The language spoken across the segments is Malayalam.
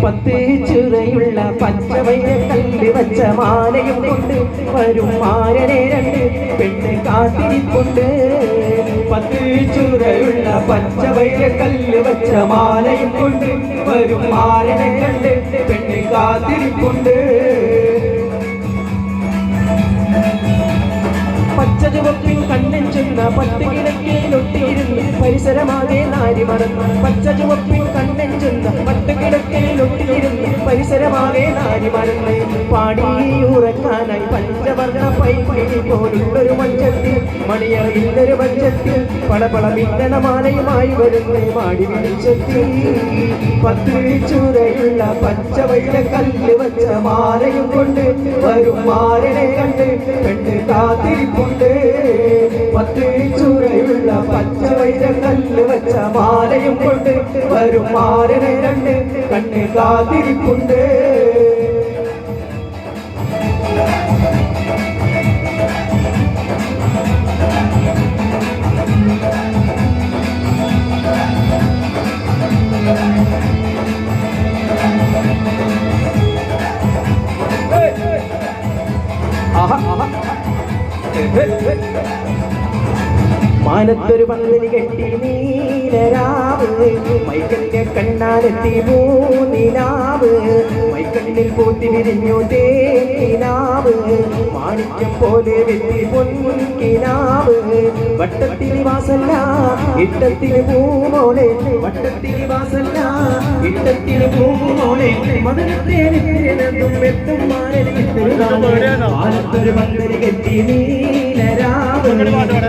പത്ത് ചുരയുള്ള പച്ചവൈര കല്ല് വച്ച മാലയും കൊണ്ട് വരും മാരനെ രണ്ട് പെണ്ണ് കാത്തിരിപ്പുണ്ട്. പത്ത് ചുരയുള്ള പച്ചവൈര കല്ല് വച്ച മാലയും കൊണ്ട് വരും മാരനെ കണ്ട് പെണ്ണ് കാത്തിരിപ്പുണ്ട്. പച്ചചുവപ്പിൻ കണ്ണൻ ചെന്ന പത്ത് കിടക്കയിലൊട്ടിയിരുന്ന് പരിസരമാകെ നാരി മറന്നു. പച്ചചുവപ്പിൻ കണ്ണൻ ചെന്ന പത്ത് കിടക്കയിലൊട്ടിയിരുന്ന് പരിസരമാകെ നാരി മറന്ന്. പാടിയുറക്കാനായി പഞ്ചവർണ്ണ പൈപ്പിടി പോലുള്ളൊരു മഞ്ചത്തിൽ മണിയറിയുന്നൊരു മഞ്ചത്തിൽ പളപള മിന്നണമാലയുമായി വരുന്ന മാടി വിളിച്ചെത്തി. പത്ത് ചുരയുള്ള പച്ചവൈര കല്ല് വച്ച മാലയും കൊണ്ട് വരും മാരനെ കണ്ട് പെണ്ണ് കാത്തിരിപ്പുണ്ട്. പത്ത് ചുരയുള്ള പച്ചവൈര കല്ല് വച്ച മാലയും കൊണ്ട് വരും മാരനെ കണ്ട് കണ്ണ് കാത്തിരിപ്പുണ്ട്. മാനത്തൊരു പന്തലി കെട്ടി നീലരാവ് മൈക്കന്റെ കണ്ണാലെത്തി മൂന്നിലാവ് മൈക്കണ്ണിൽ പൂത്തി വിരിഞ്ഞു തേനാവ് മാണിക്യം പോലെ വെത്തി പൊൻകിനാവ് വട്ടത്തിരി വാസല്ല ഇട്ടത്തിരി പൂമോളെ വട്ടത്തിരി വാസല്ല ഇട്ടത്തിരി പൂമോളെ മധുരത്തേനും എത്തും മാനത്തൊരു പന്തലി കെട്ടി നീലരാവ്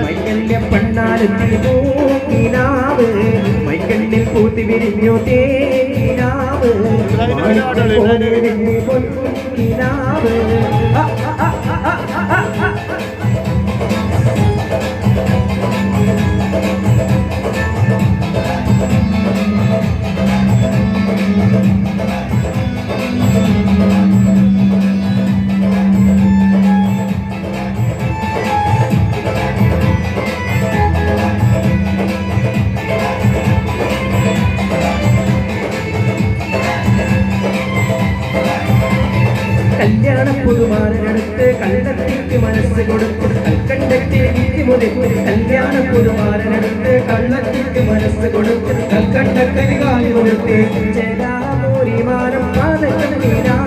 മൈക്കന്റെ പെണ്ണാലെത്തി പൂക്കിനാവ് മൈക്കണ്ണിൽ പൂത്തി വിരിഞ്ഞു തേനാവ് പൊൻകിനാവ്. കല്യാണ പുതുമാരനടുത്ത് കള്ളത്തിക്ക് മനസ്സ് കൊടുത്ത് കൽക്കണ്ടത്തിൽ മുതിർത്ത് കല്യാണ പുതുമാരനടുത്ത് കള്ളത്തിക്ക് മനസ്സ് കൊടുത്ത് കൽക്കണ്ടക്കന് കാലി കൊടുത്ത് ചേരാമോരിമാനം പാതകീരാ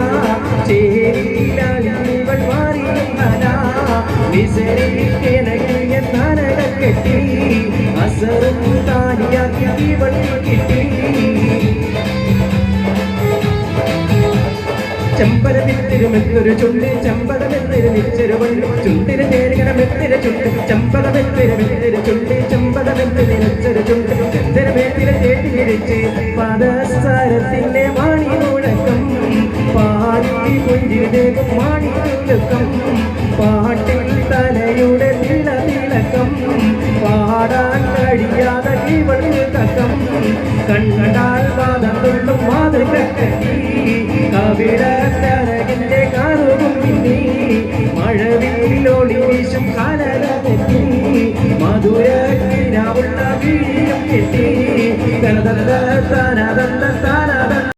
ചേരിയിലാലിവൾ മാറിയ വിസരിക്കേനകിയ താനകെട്ടി അസറും താനിയാക്കി ഇവൾ കിട്ടി. ചെമ്പലമെത്തിരുമെത്തൊരു ചുണ്ട് ചെമ്പലമെത്തിരു നിച്ചൊരു വള്ളി ചുണ്ടിന് ചേരുകണമെത്തിര ചുണ്ട് ചെമ്പലമെത്തിരുമെത്തിരു ചുണ്ട് ചെമ്പലമെത്തിരി നിച്ചൊരു ചുണ്ട് ചന്ദ്രമേത്തിര തേടി വിരിച്ച് പദസാരത്തിന്റെ മാണി മുഴക്കം പാടി കുഞ്ചിതേകും മാണി മുഴക്കം പാട്ടിൽ തലയുടെ തിളക്കം പാടാൻ കഴിയാതെ ഇവൾ തക്കം കണ്ടാൽ വാദത്തുള്ളും മാതൃകട്ടി കവിടത്തരകിന്റെ കാറും പിന്നി മഴവില്ലോടി വീശും കാലകത്തി മധുര